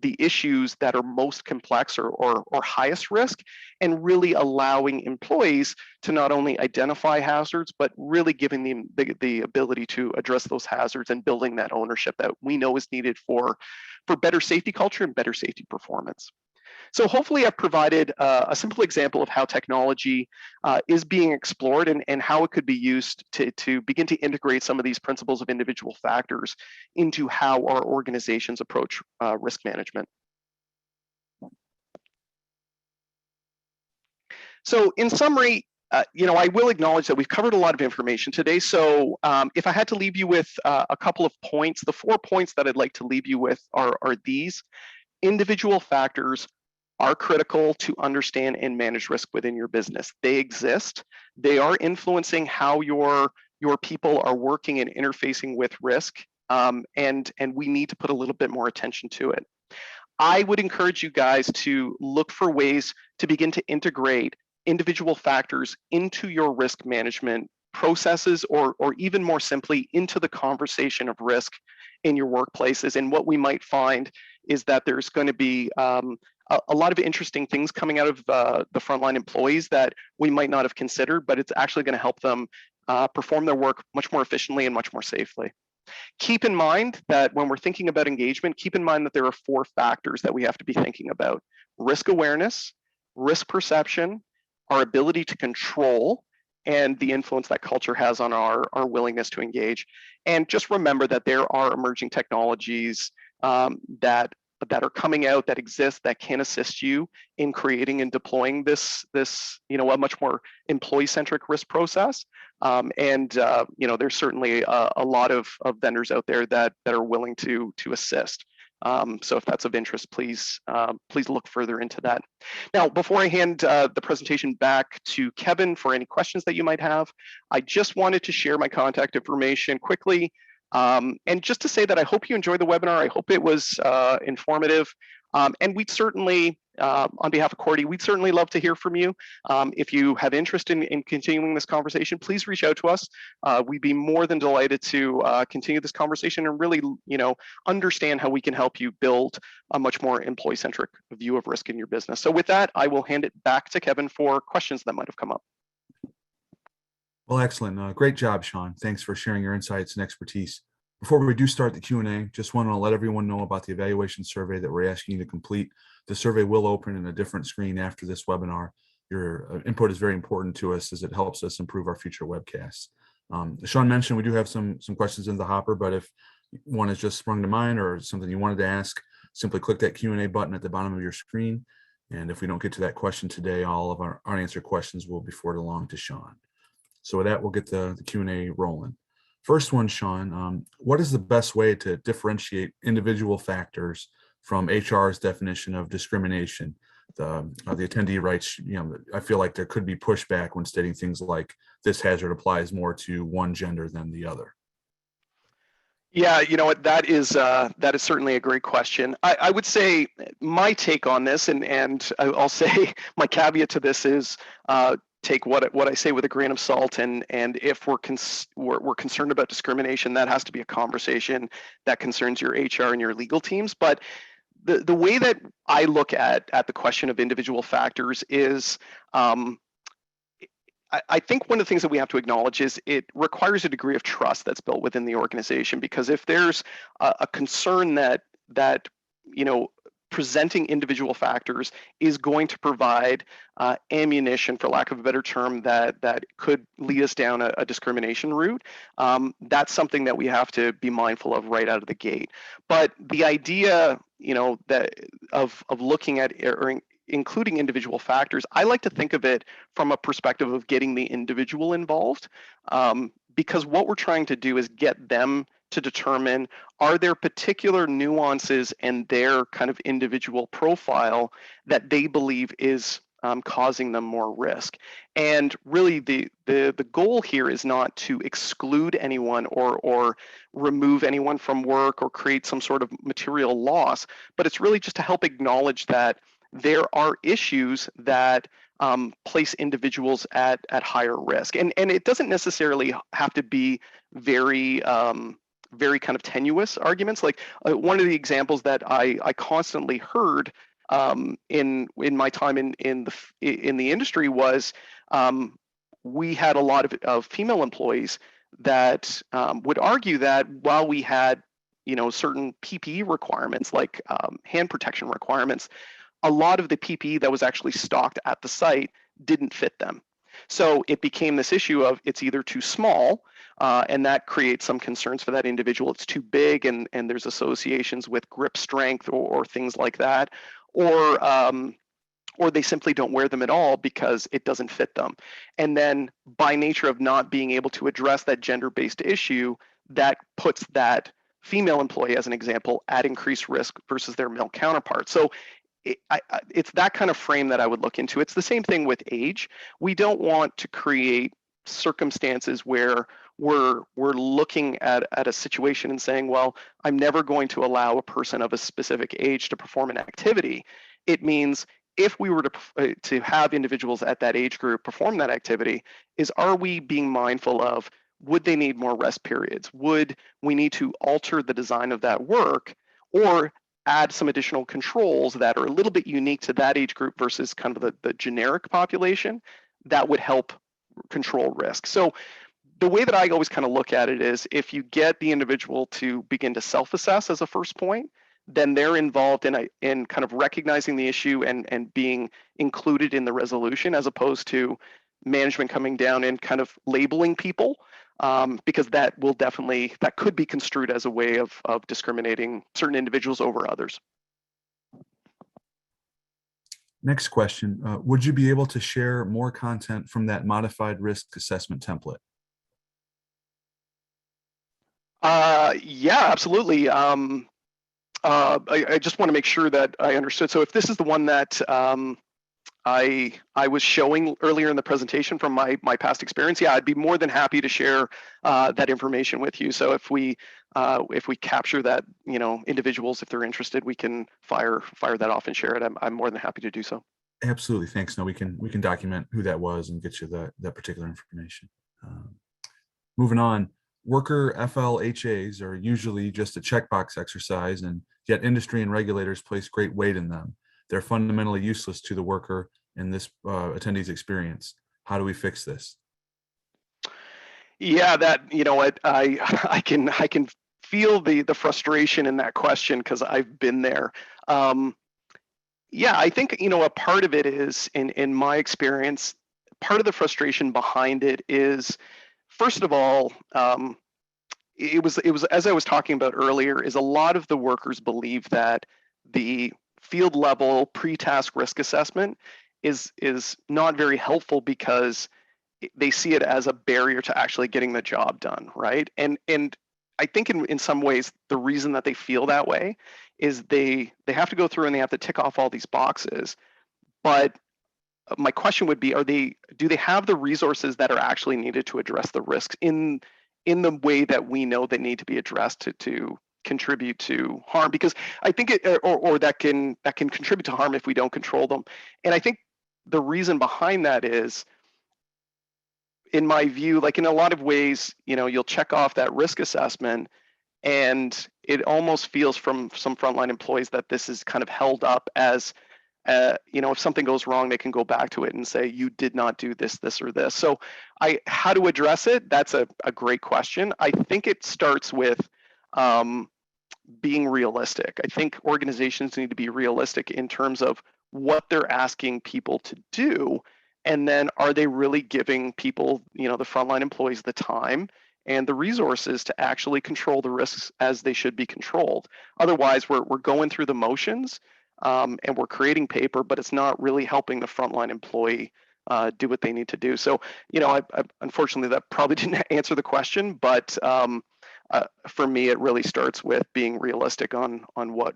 B: the issues that are most complex or highest risk, and really allowing employees to not only identify hazards, but really giving them the ability to address those hazards and building that ownership that we know is needed for better safety culture and better safety performance. So hopefully I've provided a simple example of how technology is being explored and how it could be used to begin to integrate some of these principles of individual factors into how our organizations approach risk management. So in summary, I will acknowledge that we've covered a lot of information today. So if I had to leave you with a couple of points, the 4 points that I'd like to leave you with are these. Individual factors are critical to understand and manage risk within your business. They exist. They are influencing how your people are working and interfacing with risk, and we need to put a little bit more attention to it. I would encourage you guys to look for ways to begin to integrate individual factors into your risk management processes, or even more simply into the conversation of risk in your workplaces. And what we might find is that there's going to be a lot of interesting things coming out of the frontline employees that we might not have considered, but it's actually going to help them perform their work much more efficiently and much more safely. Keep in mind that when we're thinking about engagement, keep in mind that there are 4 factors that we have to be thinking about: risk awareness, risk perception, our ability to control, and the influence that culture has on our willingness to engage. And just remember that there are emerging technologies that are coming out, that exist, that can assist you in creating and deploying this a much more employee-centric risk process. There's certainly a lot of vendors out there that are willing to assist. So if that's of interest, please look further into that. Now, before I hand the presentation back to Kevin for any questions that you might have, I just wanted to share my contact information quickly. And just to say that I hope you enjoyed the webinar. I hope it was informative. And we'd certainly, on behalf of Cority, we'd certainly love to hear from you. If you have interest in continuing this conversation, please reach out to us. We'd be more than delighted to continue this conversation and really, understand how we can help you build a much more employee-centric view of risk in your business. So with that, I will hand it back to Kevin for questions that might have come up.
A: Well, excellent. Great job, Sean. Thanks for sharing your insights and expertise. Before we do start the Q&A, just want to let everyone know about the evaluation survey that we're asking you to complete. The survey will open in a different screen after this webinar. Your input is very important to us as it helps us improve our future webcasts. As Sean mentioned, we do have some questions in the hopper, but if one has just sprung to mind or something you wanted to ask, simply click that Q&A button at the bottom of your screen. And if we don't get to that question today, all of our unanswered questions will be forwarded along to Sean. So with that, we'll get the Q&A rolling. First one, Sean, what is the best way to differentiate individual factors from HR's definition of discrimination? the attendee writes, I feel like there could be pushback when stating things like this hazard applies more to one gender than the other.
B: Yeah, you know what, that is certainly a great question. I would say my take on this, and I'll say my caveat to this is take what I say with a grain of salt, and if we're concerned about discrimination, that has to be a conversation that concerns your HR and your legal teams. But the way that I look at the question of individual factors is, I think one of the things that we have to acknowledge is it requires a degree of trust that's built within the organization, because if there's a concern that you know presenting individual factors is going to provide ammunition, for lack of a better term, that could lead us down a discrimination route, that's something that we have to be mindful of right out of the gate. But the idea, that of looking at or including individual factors, I like to think of it from a perspective of getting the individual involved, because what we're trying to do is get them to determine, are there particular nuances in their kind of individual profile that they believe is causing them more risk. And really the goal here is not to exclude anyone or remove anyone from work or create some sort of material loss, but it's really just to help acknowledge that there are issues that place individuals at higher risk. And it doesn't necessarily have to be very very kind of tenuous arguments. Like one of the examples that I constantly heard in my time in the industry was, we had a lot of female employees that would argue that while we had certain PPE requirements, like hand protection requirements, a lot of the PPE that was actually stocked at the site didn't fit them. So it became this issue of it's either too small, and that creates some concerns for that individual. It's too big, and there's associations with grip strength or things like that, or they simply don't wear them at all because it doesn't fit them. And then by nature of not being able to address that gender-based issue, that puts that female employee, as an example, at increased risk versus their male counterpart. So it's that kind of frame that I would look into. It's the same thing with age. We don't want to create circumstances where we're looking at a situation and saying, well, I'm never going to allow a person of a specific age to perform an activity. It means if we were to have individuals at that age group perform that activity, are we being mindful of, would they need more rest periods? Would we need to alter the design of that work, or add some additional controls that are a little bit unique to that age group versus kind of the generic population that would help control risk? So the way that I always kind of look at it is, if you get the individual to begin to self-assess as a first point, then they're involved in kind of recognizing the issue and being included in the resolution, as opposed to management coming down and kind of labeling people, because that could be construed as a way of discriminating certain individuals over others.
A: Next question, would you be able to share more content from that modified risk assessment template?
B: Yeah, absolutely. I just want to make sure that I understood. So if this is the one that I was showing earlier in the presentation from my past experience, yeah, I'd be more than happy to share that information with you. So if we capture that, individuals, if they're interested, we can fire that off and share it. I'm more than happy to do so.
A: Absolutely, thanks. No, we can document who that was and get you that particular information. Moving on, worker FLHAs are usually just a checkbox exercise, and yet industry and regulators place great weight in them. They're fundamentally useless to the worker in this attendee's experience. How do we fix this?
B: Yeah, that, I can feel the frustration in that question, because I've been there. Yeah, I think, a part of it is, in my experience, part of the frustration behind it is, first of all, it was as I was talking about earlier, is a lot of the workers believe that the field level pre-task risk assessment is not very helpful, because they see it as a barrier to actually getting the job done, right? And I think in some ways, the reason that they feel that way is they have to go through and they have to tick off all these boxes, But my question would be, do they have the resources that are actually needed to address the risks in the way that we know they need to be addressed to contribute to harm? Because I think or that can contribute to harm if we don't control them. And I think the reason behind that is, in my view, like in a lot of ways, you'll check off that risk assessment, and it almost feels from some frontline employees that this is kind of held up as, if something goes wrong, they can go back to it and say, you did not do this, this, or this. So how to address it? That's a great question. I think it starts with being realistic. I think organizations need to be realistic in terms of what they're asking people to do. And then are they really giving people, the frontline employees, the time and the resources to actually control the risks as they should be controlled? Otherwise, we're going through the motions, and we're creating paper, but it's not really helping the frontline employee do what they need to do. So, I unfortunately, that probably didn't answer the question, but for me, it really starts with being realistic on what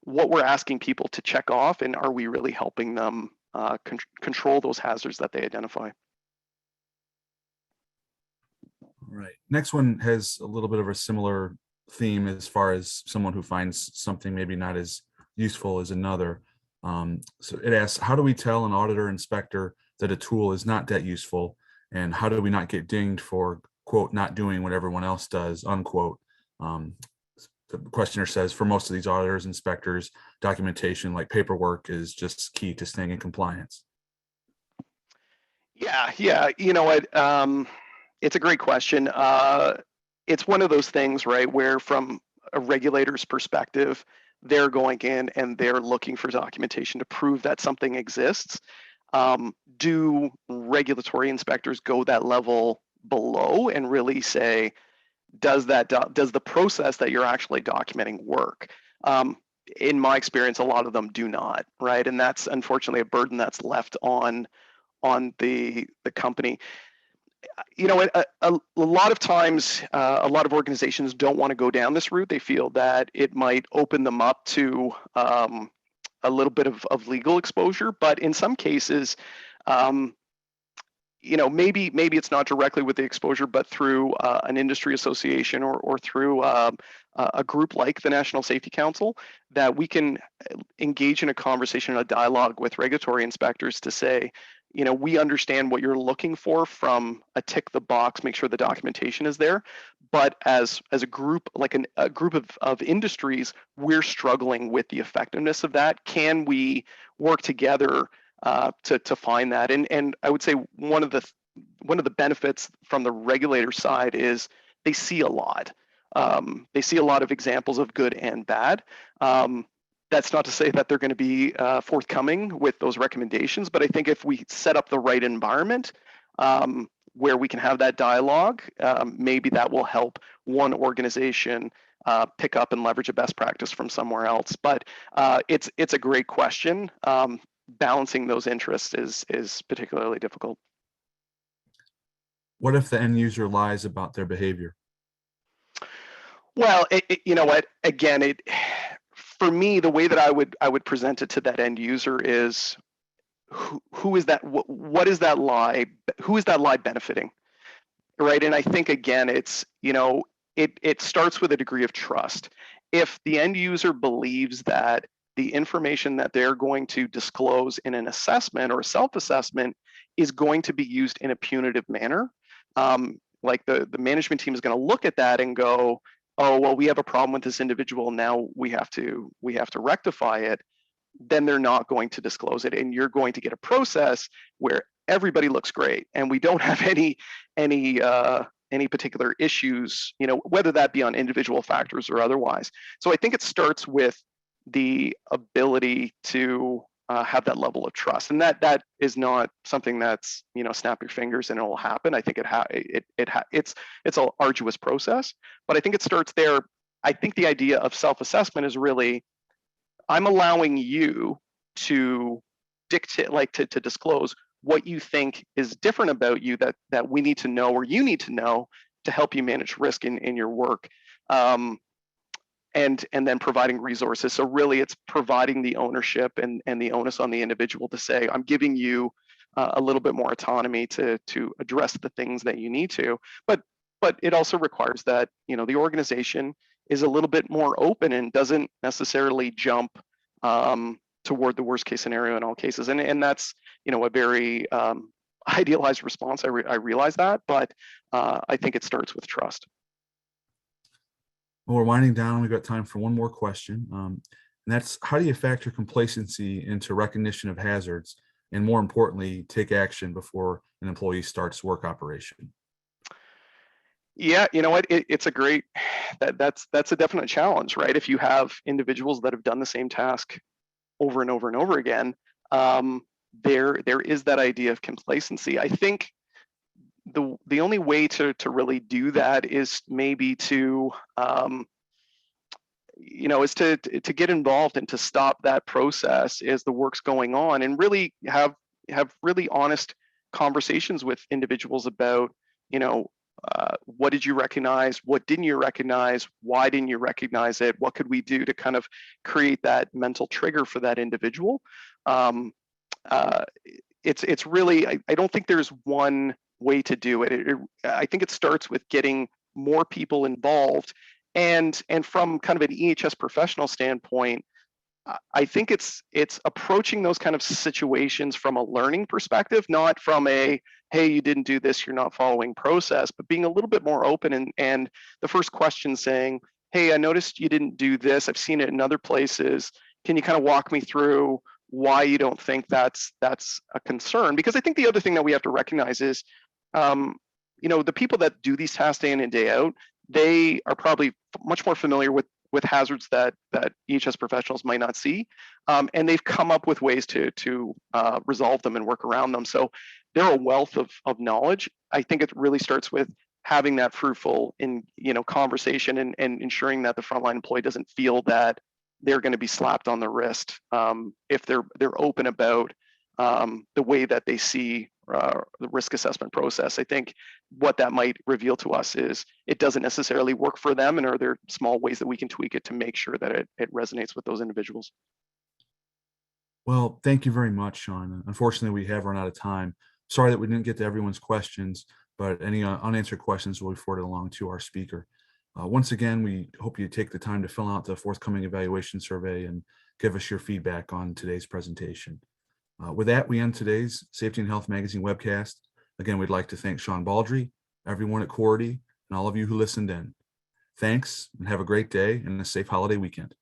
B: we're asking people to check off, and are we really helping them control those hazards that they identify.
A: All right. Next one has a little bit of a similar theme as far as someone who finds something maybe not as useful as another. So it asks, how do we tell an auditor inspector that a tool is not that useful? And how do we not get dinged for, quote, not doing what everyone else does, unquote? The questioner says, for most of these auditors, inspectors, documentation like paperwork is just key to staying in compliance.
B: Yeah. You know what? It's a great question. It's one of those things, right, where from a regulator's perspective, they're going in and they're looking for documentation to prove that something exists. Do regulatory inspectors go that level below and really say, does the process that you're actually documenting work? In my experience, a lot of them do not, right? And that's unfortunately a burden that's left on the company. A lot of times, a lot of organizations don't want to go down this route. They feel that it might open them up to a little bit of legal exposure, but in some cases, maybe it's not directly with the exposure, but through an industry association or through a group like the National Safety Council, that we can engage in a conversation, a dialogue with regulatory inspectors to say, we understand what you're looking for from a tick the box, make sure the documentation is there. But as a group, like a group of industries, we're struggling with the effectiveness of that. Can we work together to find that? And I would say one of the benefits from the regulator side is they see a lot. They see a lot of examples of good and bad. That's not to say that they're going to be forthcoming with those recommendations, but I think if we set up the right environment where we can have that dialogue, maybe that will help one organization pick up and leverage a best practice from somewhere else. But it's a great question. Balancing those interests is particularly difficult.
A: What if the end user lies about their behavior?
B: Well, you know what? Again, for me, the way that I would present it to that end user is, who is that? What is that lie? Who is that lie benefiting? Right. And I think again, it's it starts with a degree of trust. If the end user believes that the information that they're going to disclose in an assessment or a self-assessment is going to be used in a punitive manner, like the management team is going to look at that and go, oh, well, we have a problem with this individual, now we have to rectify it, then they're not going to disclose it. And you're going to get a process where everybody looks great and we don't have any particular issues, whether that be on individual factors or otherwise. So I think it starts with the ability to have that level of trust, and that is not something that's snap your fingers and it will happen. I think it's an arduous process, but I think it starts there. I think the idea of self-assessment is really, I'm allowing you to dictate, like to disclose what you think is different about you that we need to know, or you need to know, to help you manage risk in your work. and then providing resources. So really it's providing the ownership and the onus on the individual to say, I'm giving you a little bit more autonomy to address the things that you need to, but it also requires that, you know, the organization is a little bit more open and doesn't necessarily jump toward the worst case scenario in all cases. And that's, you know, a very idealized response. I realize that, but I think it starts with trust.
A: Well, we're winding down. We've got time for one more question. And that's, how do you factor complacency into recognition of hazards, and more importantly, take action before an employee starts work operation?
B: Yeah, you know what? It's a great, that's a definite challenge, right? If you have individuals that have done the same task over and over and over again, there is that idea of complacency. I think the only way to really do that is maybe to you know, is to get involved and to stop that process as the work's going on, and really have really honest conversations with individuals about, you know, what did you recognize, what didn't you recognize, why didn't you recognize it, what could we do to kind of create that mental trigger for that individual. It's really, I don't think there's one way to do it. I think it starts with getting more people involved, and from kind of an EHS professional standpoint, I think it's approaching those kind of situations from a learning perspective, not from a, hey, you didn't do this, you're not following process, but being a little bit more open, and the first question saying, hey, I noticed you didn't do this, I've seen it in other places, can you kind of walk me through why you don't think that's a concern? Because I think the other thing that we have to recognize is, you know, the people that do these tasks day in and day out, they are probably much more familiar with hazards that EHS professionals might not see, and they've come up with ways to resolve them and work around them. So they're a wealth of knowledge. I think it really starts with having that fruitful conversation, and ensuring that the frontline employee doesn't feel that they're going to be slapped on the wrist if they're open about the way that they see the risk assessment process. I think what that might reveal to us is it doesn't necessarily work for them, and are there small ways that we can tweak it to make sure that it resonates with those individuals.
A: Well, thank you very much, Sean. Unfortunately, we have run out of time. Sorry that we didn't get to everyone's questions, but any unanswered questions will be forwarded along to our speaker. Once again, we hope you take the time to fill out the forthcoming evaluation survey and give us your feedback on today's presentation. With that, we end today's Safety and Health Magazine webcast. Again, we'd like to thank Sean Baldry, everyone at Cority, and all of you who listened in. Thanks, and have a great day and a safe holiday weekend.